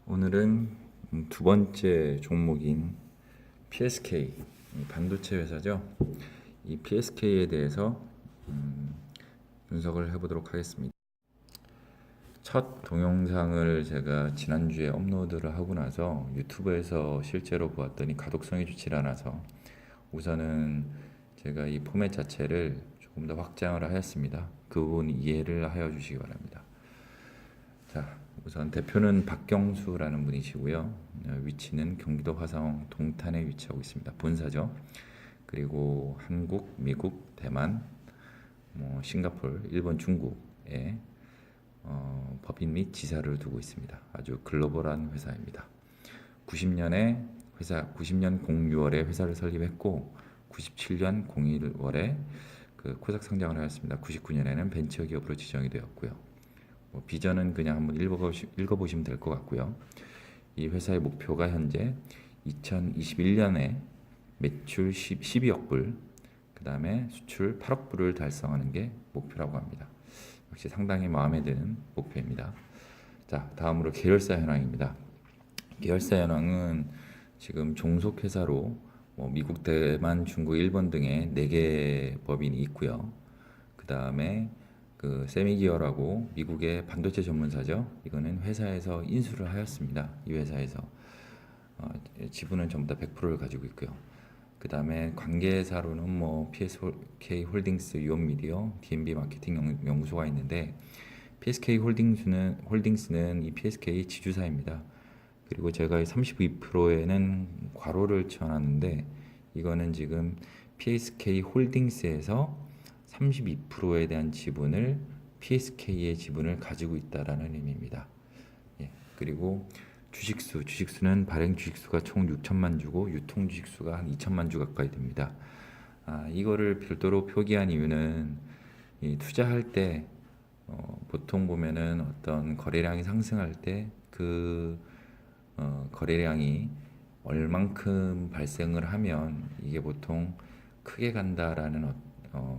오늘은 두 번째 종목인 PSK 반도체 회사죠. 이 PSK에 대해서 분석을 해보도록 하겠습니다. 첫 동영상을 제가 지난주에 업로드를 하고 나서 유튜브에서 실제로 보았더니 가독성이 좋지 않아서 우선은 제가 이 포맷 자체를 조금 더 확장을 하였습니다. 그 부분 이해를 하여 주시기 바랍니다. 자, 우선 대표는 박경수라는 분이시고요. 위치는 경기도 화성 동탄에 위치하고 있습니다. 본사죠. 그리고 한국, 미국, 대만, 싱가포르, 일본, 중국에 법인 및 지사를 두고 있습니다. 아주 글로벌한 회사입니다. 90년 06월에 회사를 설립했고 97년 01월에 그 코스닥 상장을 하였습니다. 99년에는 벤처기업으로 지정이 되었고요. 비전은 그냥 한번 읽어보시면 될 것 같고요. 이 회사의 목표가 현재 2021년에 매출 12억 불, 그 다음에 수출 8억 불을 달성하는 게 목표라고 합니다. 역시 상당히 마음에 드는 목표입니다. 자, 다음으로 계열사 현황입니다. 계열사 현황은 지금 종속회사로 미국, 대만, 중국, 일본 등의 4개 법인이 있고요. 그 다음에 그 세미기어라고 미국의 반도체 전문사죠. 이거는 회사에서 인수를 하였습니다. 이 회사에서 지분은 전부 다 100%를 가지고 있고요. 그 다음에 관계사로는 PSK 홀딩스, 유온미디어, DNB 마케팅 연구소가 있는데 PSK 홀딩스는 이 PSK 지주사입니다. 그리고 제가 32%에는 괄호를 쳐놨는데 이거는 지금 PSK 홀딩스에서 32%에 대한 지분을 PSK의 지분을 가지고 있다라는 의미입니다. 예, 그리고 주식수는 발행 주식수가 총 6천만 주고 유통 주식수가 한 2천만 주 가까이 됩니다. 이거를 별도로 표기한 이유는 이 투자할 때 보통 보면은 어떤 거래량이 상승할 때 그 거래량이 얼만큼 발생을 하면 이게 보통 크게 간다라는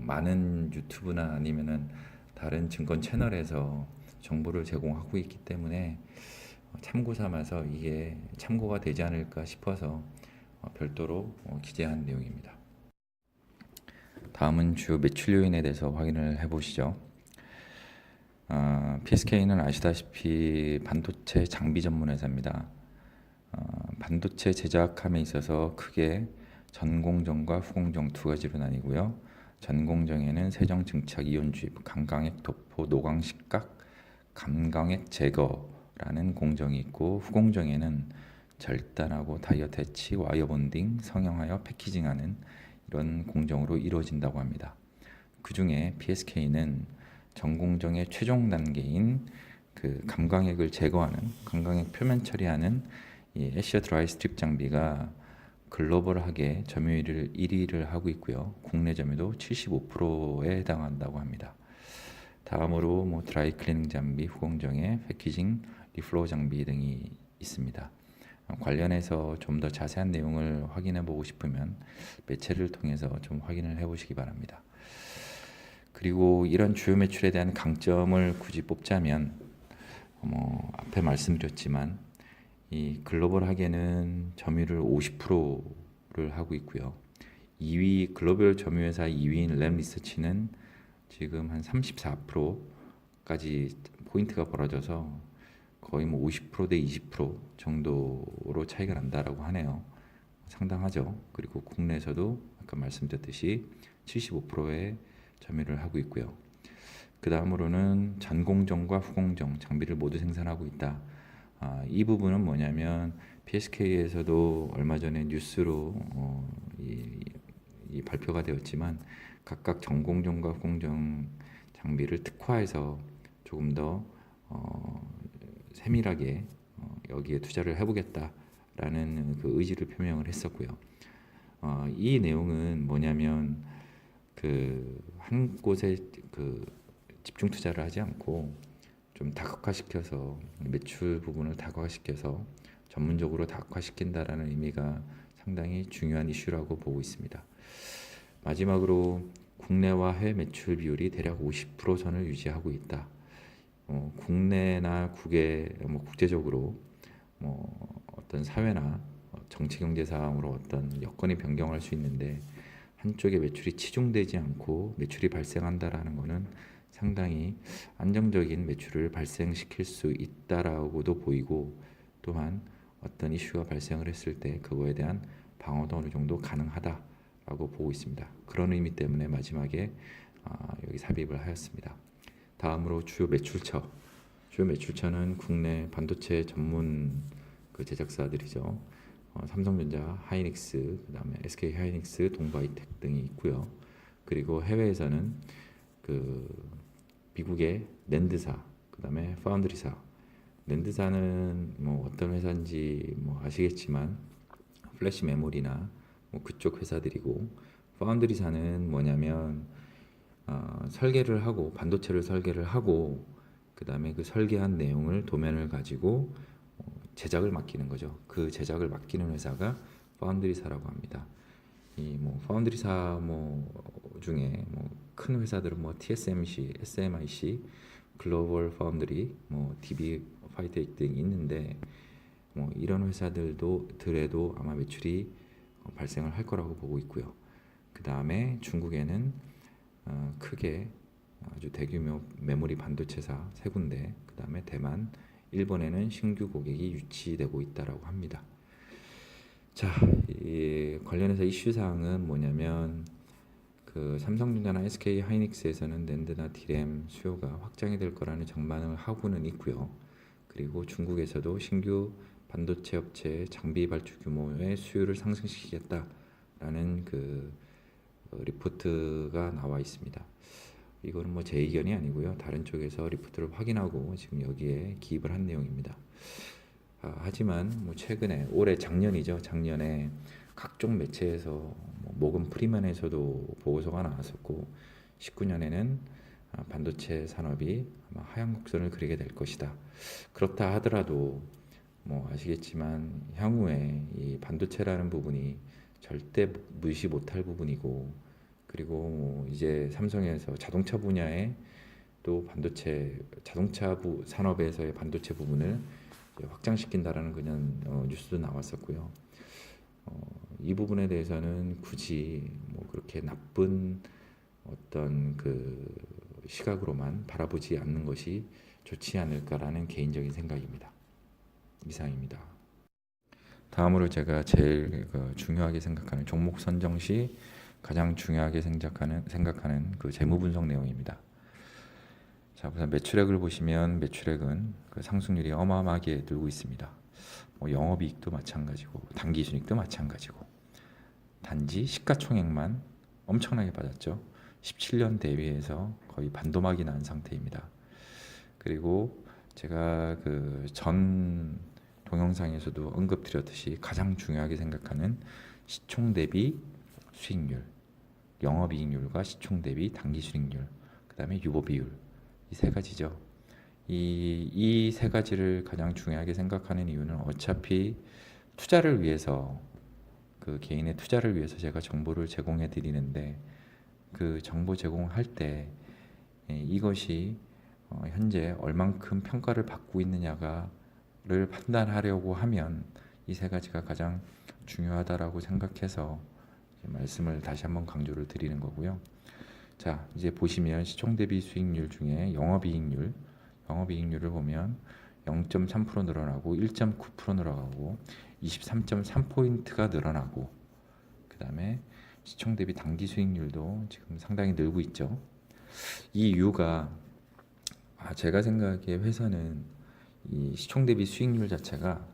많은 유튜브나 아니면은 다른 증권 채널에서 정보를 제공하고 있기 때문에 참고 삼아서 이게 참고가 되지 않을까 싶어서 별도로 기재한 내용입니다. 다음은 주요 매출 요인에 대해서 확인을 해보시죠. PSK는 아시다시피 반도체 장비 전문 회사입니다. 반도체 제작함에 있어서 크게 전공정과 후공정 두 가지로 나뉘고요. 전공정에는 세정, 증착, 이온 주입, 강광액 도포, 노광 식각, 감광액 제거라는 공정이 있고 후공정에는 절단하고 다이어 태치, 와이어 본딩, 성형하여 패키징하는 이런 공정으로 이루어진다고 합니다. 그 중에 PSK는 전공정의 최종 단계인 그 감광액을 제거하는 감광액 표면 처리하는 이 애셔 드라이 스트립 장비가 글로벌하게 점유율을 1위를 하고 있고요. 국내 점유도 75%에 해당한다고 합니다. 다음으로 드라이 클리닝 장비, 후공정에 패키징, 리플로우 장비 등이 있습니다. 관련해서 좀 더 자세한 내용을 확인해 보고 싶으면 매체를 통해서 좀 확인을 해 보시기 바랍니다. 그리고 이런 주요 매출에 대한 강점을 굳이 뽑자면 앞에 말씀드렸지만 이 글로벌하게는 점유율을 50%를 하고 있고요. 2위 글로벌 점유회사 2위인 램리서치는 지금 한 34%까지 포인트가 벌어져서 거의 50%대 20% 정도로 차이가 난다라고 하네요. 상당하죠. 그리고 국내에서도 아까 말씀드렸듯이 75%의 점유를 하고 있고요. 그 다음으로는 전공정과 후공정 장비를 모두 생산하고 있다. 이 부분은 뭐냐면 PSK에서도 얼마 전에 뉴스로 이 발표가 되었지만 각각 전공정과 후공정 장비를 특화해서 조금 더 세밀하게 여기에 투자를 해보겠다라는 그 의지를 표명을 했었고요. 이 내용은 뭐냐면 그 한 곳에 그 집중 투자를 하지 않고 좀 다각화시켜서 매출 부분을 다각화시켜서 전문적으로 다각화시킨다라는 의미가 상당히 중요한 이슈라고 보고 있습니다. 마지막으로 국내와 해외 매출 비율이 대략 50% 선을 유지하고 있다. 국내나 국외 국제적으로 어떤 사회나 정치 경제 상황으로 어떤 여건이 변경할 수 있는데 한쪽에 매출이 치중되지 않고 매출이 발생한다라는 것은 상당히 안정적인 매출을 발생시킬 수 있다라고도 보이고, 또한 어떤 이슈가 발생을 했을 때 그거에 대한 방어도 어느 정도 가능하다라고 보고 있습니다. 그런 의미 때문에 마지막에 여기 삽입을 하였습니다. 다음으로 주요 매출처. 주요 매출처는 국내 반도체 전문 그 제작사들이죠. 삼성전자, 하이닉스, 그다음에 SK 하이닉스, 동바이텍 등이 있고요. 그리고 해외에서는 그 미국의 낸드사, 그다음에 파운드리사. 낸드사는 어떤 회사인지 아시겠지만 플래시 메모리나 그쪽 회사들이고, 파운드리사는 뭐냐면 설계를 하고 반도체를 설계를 하고 그다음에 그 설계한 내용을 도면을 가지고 제작을 맡기는 거죠. 그 제작을 맡기는 회사가 파운드리사라고 합니다. 이 파운드리사 중에 큰 회사들은 TSMC, SMIC, 글로벌 파운드리, DB 파이텍 등이 있는데 이런 회사들에도 아마 매출이 발생을 할 거라고 보고 있고요. 그 다음에 중국에는 크게 아주 대규모 메모리 반도체사 세 군데, 그 다음에 대만, 일본에는 신규 고객이 유치되고 있다라고 합니다. 자, 이 관련해서 이슈 사항은 뭐냐면 그 삼성전자나 SK 하이닉스에서는 낸드나 D램 수요가 확장이 될 거라는 전망을 하고는 있고요. 그리고 중국에서도 신규 반도체 업체 장비 발주 규모의 수요를 상승시키겠다라는 그 리포트가 나와 있습니다. 이거는 제 의견이 아니고요. 다른 쪽에서 리포트를 확인하고 지금 여기에 기입을 한 내용입니다. 하지만 최근에 작년이죠. 작년에 각종 매체에서 모건 프리먼에서도 보고서가 나왔었고, 19년에는 반도체 산업이 아마 하향 곡선을 그리게 될 것이다. 그렇다 하더라도 아시겠지만 향후에 이 반도체라는 부분이 절대 무시 못할 부분이고, 그리고 이제 삼성에서 자동차 분야에 또 자동차 산업에서의 반도체 부분을 확장시킨다라는 그냥 뉴스도 나왔었고요. 이 부분에 대해서는 굳이 그렇게 나쁜 어떤 그 시각으로만 바라보지 않는 것이 좋지 않을까라는 개인적인 생각입니다. 이상입니다. 다음으로 제가 제일 중요하게 생각하는 종목 선정 시 가장 중요하게 생각하는 그 재무 분석 내용입니다. 자, 우선 매출액을 보시면 매출액은 그 상승률이 어마어마하게 늘고 있습니다. 영업이익도 마찬가지고 당기순이익도 마찬가지고, 단지 시가총액만 엄청나게 빠졌죠. 17년 대비해서 거의 반토막이 난 상태입니다. 그리고 제가 그 전 동영상에서도 언급드렸듯이 가장 중요하게 생각하는 시총 대비 수익률, 영업이익률과 시총 대비 당기순이익률, 그 다음에 유보비율, 이 세 가지죠. 이 세 가지를 가장 중요하게 생각하는 이유는 어차피 투자를 위해서, 그 개인의 투자를 위해서 제가 정보를 제공해 드리는데, 그 정보 제공할 때 이것이 현재 얼만큼 평가를 받고 있느냐를 판단하려고 하면 이 세 가지가 가장 중요하다라고 생각해서 말씀을 다시 한번 강조를 드리는 거고요. 자, 이제 보시면 시총 대비 수익률 중에 영업이익률을 보면 0.3% 늘어나고 1.9% 늘어나고 23.3포인트가 늘어나고, 그 다음에 시총 대비 당기 수익률도 지금 상당히 늘고 있죠. 이 이유가 제가 생각하기에 회사는 이 시총 대비 수익률 자체가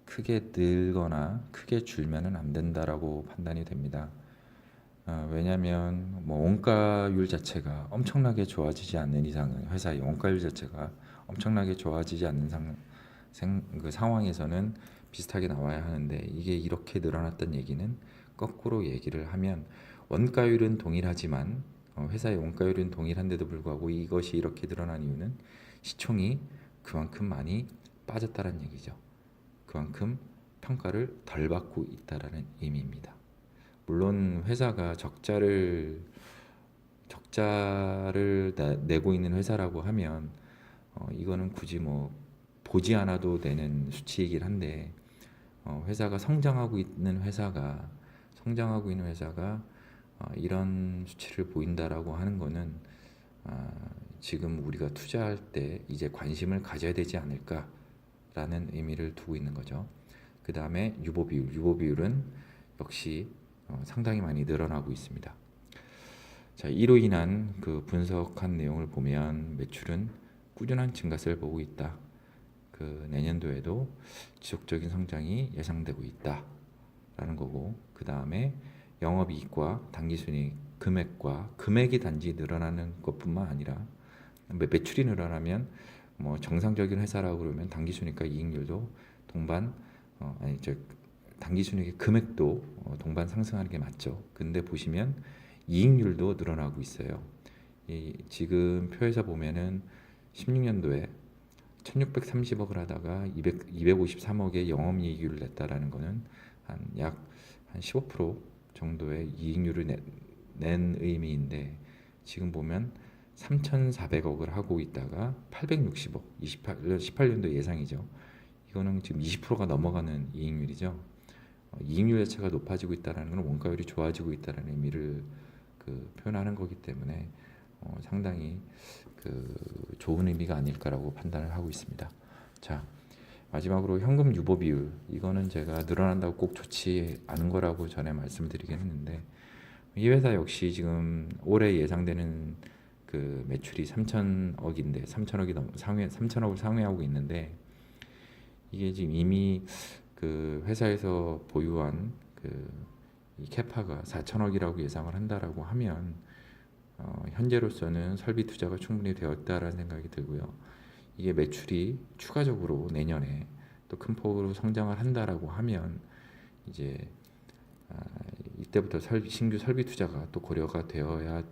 크게 늘거나 크게 줄면은 안 된다라고 판단이 됩니다. 왜냐하면 원가율 자체가 엄청나게 좋아지지 않는 이상은, 회사의 원가율 자체가 엄청나게 좋아지지 않는 그 상황에서는 비슷하게 나와야 하는데, 이게 이렇게 늘어났던 얘기는 거꾸로 얘기를 하면 원가율은 동일하지만 회사의 원가율은 동일한데도 불구하고 이것이 이렇게 늘어난 이유는 시총이 그만큼 많이 빠졌다는 얘기죠. 그만큼 평가를 덜 받고 있다라는 의미입니다. 물론 회사가 적자를 내고 있는 회사라고 하면 이거는 굳이 보지 않아도 되는 수치이긴 한데 회사가 성장하고 있는 회사가 이런 수치를 보인다라고 하는 거는 지금 우리가 투자할 때 이제 관심을 가져야 되지 않을까라는 의미를 두고 있는 거죠. 그 다음에 유보비율은 역시 상당히 많이 늘어나고 있습니다. 자, 이로 인한 그 분석한 내용을 보면 매출은 꾸준한 증가세를 보고 있다. 그 내년도에도 지속적인 성장이 예상되고 있다라는 거고, 그 다음에 영업이익과 당기순이익 금액이 단지 늘어나는 것뿐만 아니라 매출이 늘어나면 뭐 정상적인 회사라고 그러면 당기순이익과 이익률도 동반 당기순이익의 금액도 동반 상승하는 게 맞죠. 근데 보시면 이익률도 늘어나고 있어요. 지금 표에서 보면은 16년도에 1630억을 하다가 253억의 영업이익률을 냈다라는 거는 약 15% 정도의 이익률을 낸 의미인데, 지금 보면 3,400억을 하고 있다가 860억, 18년도 예상이죠. 이거는 지금 20%가 넘어가는 이익률이죠. 이익률 자체가 높아지고 있다는 것은 원가율이 좋아지고 있다는 의미를 표현하는 거기 때문에 상당히 좋은 의미가 아닐까라고 판단을 하고 있습니다. 자, 마지막으로 현금 유보 비율, 이거는 제가 늘어난다고 꼭 좋지 않은 거라고 전에 말씀드리긴 했는데, 이 회사 역시 지금 올해 예상되는 그 매출이 3천억인데 3천억을 상회하고 있는데, 이게 지금 이미 그 회사에서 보유한 이 캐파가 4천억이라고 예상을 한다라고 하면 현재로서는 설비 투자가 충분히 되었다라는 생각이 들고요. 이게 매출이 추가적으로 내년에 또 큰 폭으로 성장을 한다라고 하면 이제 이때부터 신규 설비 투자가 또 고려가 되어야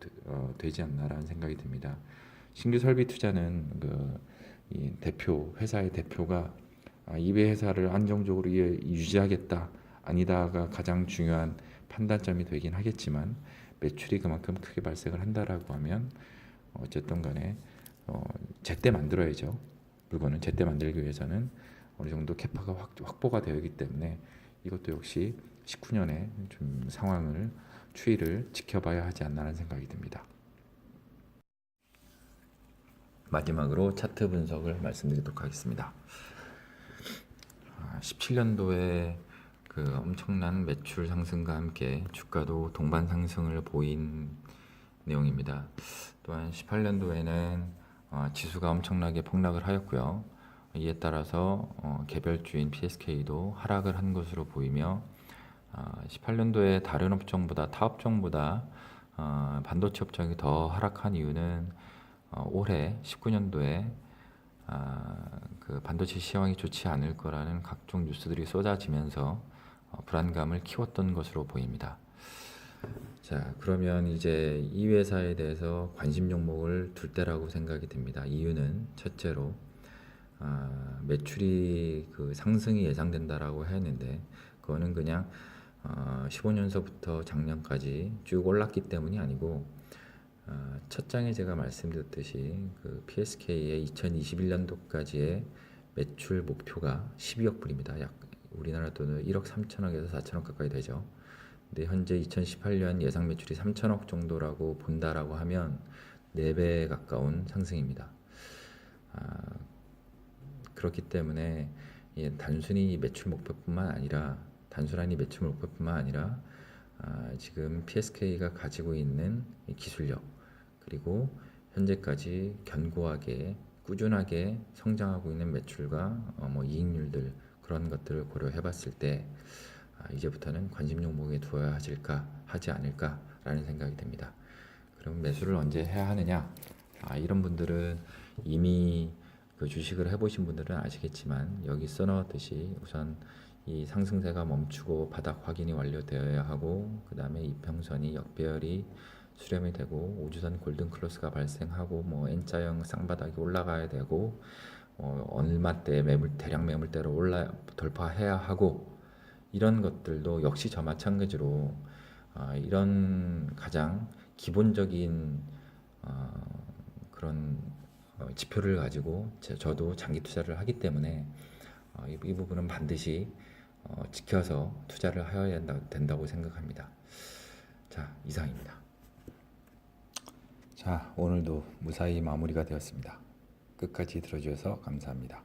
되지 않나라는 생각이 듭니다. 신규 설비 투자는 이 회사의 대표가 이 회사를 안정적으로 유지하겠다 아니다가 가장 중요한 판단점이 되긴 하겠지만, 매출이 그만큼 크게 발생을 한다라고 하면 어쨌든 간에 제때 만들어야죠. 물건은 제때 만들기 위해서는 어느 정도 캐파가 확보가 되어 있기 때문에 이것도 역시 19년에 좀 추이를 지켜봐야 하지 않나라는 생각이 듭니다. 마지막으로 차트 분석을 말씀드리도록 하겠습니다. 17년도에 그 엄청난 매출 상승과 함께 주가도 동반 상승을 보인 내용입니다. 또한 18년도에는 지수가 엄청나게 폭락을 하였고요. 이에 따라서 개별주인 PSK도 하락을 한 것으로 보이며, 18년도에 다른 타 업종보다 반도체 업종이 더 하락한 이유는 올해 19년도에 그 반도체 시황이 좋지 않을 거라는 각종 뉴스들이 쏟아지면서 불안감을 키웠던 것으로 보입니다. 자, 그러면 이제 이 회사에 대해서 관심 종목을 둘 때라고 생각이 듭니다. 이유는 첫째로 매출이 그 상승이 예상된다라고 했는데, 그거는 그냥 15년서부터 작년까지 쭉 올랐기 때문이 아니고, 첫 장에 제가 말씀드렸듯이 그 PSK의 2021년도까지의 매출 목표가 12억 불입니다. 약 우리나라 돈으로 1억 3천억에서 4천억 가까이 되죠. 근데 현재 2018년 예상 매출이 3천억 정도라고 본다라고 하면 4배 가까운 상승입니다. 그렇기 때문에 단순히 매출 목표뿐만 아니라 지금 PSK가 가지고 있는 기술력, 그리고 현재까지 견고하게 꾸준하게 성장하고 있는 매출과 이익률들, 그런 것들을 고려해 봤을 때 이제부터는 관심 종목에 두어야 하지 않을까라는 생각이 듭니다. 그럼 매수를 언제 해야 하느냐? 이런 분들은 이미 그 주식을 해보신 분들은 아시겠지만, 여기 써놓았듯이 우선 이 상승세가 멈추고 바닥 확인이 완료되어야 하고, 그 다음에 이평선이 역배열이 수렴이 되고 우주선 골든 크로스가 발생하고 N자형 쌍바닥이 올라가야 되고, 얼마때 대량 매물대로 돌파해야 하고, 이런 것들도 역시 저 마찬가지로 이런 가장 기본적인 그런 지표를 가지고 저도 장기 투자를 하기 때문에 이 부분은 반드시 지켜서 투자를 하여야 된다고 생각합니다. 자, 이상입니다. 자, 오늘도 무사히 마무리가 되었습니다. 끝까지 들어주셔서 감사합니다.